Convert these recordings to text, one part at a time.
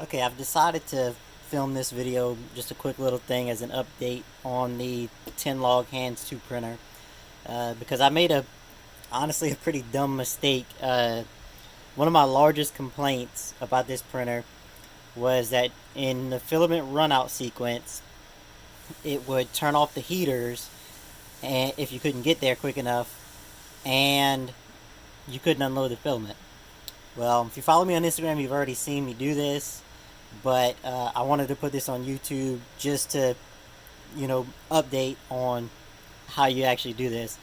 Okay, I've decided to film this video, just a quick little thing as an update on the Tenlog Hands 2 printer, because I made honestly, a pretty dumb mistake. One of my largest complaints about this printer was that in the filament runout sequence, it would turn off the heaters, and if you couldn't get there quick enough, and you couldn't unload the filament. Well, if you follow me on Instagram, you've already seen me do this, but I wanted to put this on YouTube just to, update on how you actually do this.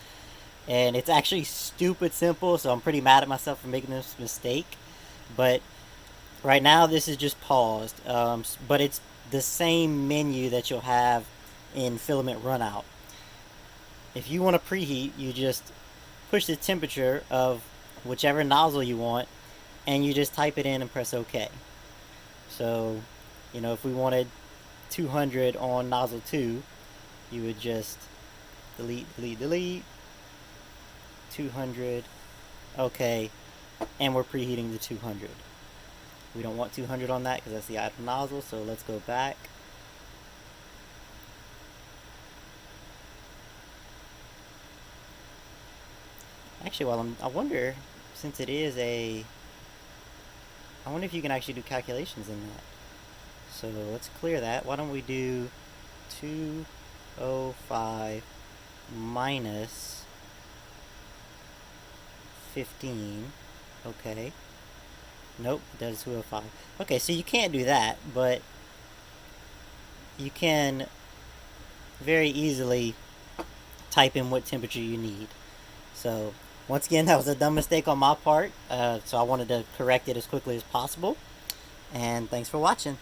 And it's actually stupid simple, so I'm pretty mad at myself for making this mistake. But right now, this is just paused, but it's the same menu that you'll have in filament runout. If you want to preheat, you just push the temperature of whichever nozzle you want, and you just type it in and press OK. So, if we wanted 200 on nozzle 2, you would just delete, 200, OK, and we're preheating the 200. We don't want 200 on that because that's the idle nozzle, so let's go back. Actually, I wonder, since it is I wonder if you can actually do calculations in that. So let's clear that. Why don't we do 205 minus 15. Okay. Nope, that's 205. Okay, so you can't do that, but you can very easily type in what temperature you need. So once again, that was a dumb mistake on my part, so I wanted to correct it as quickly as possible. And thanks for watching.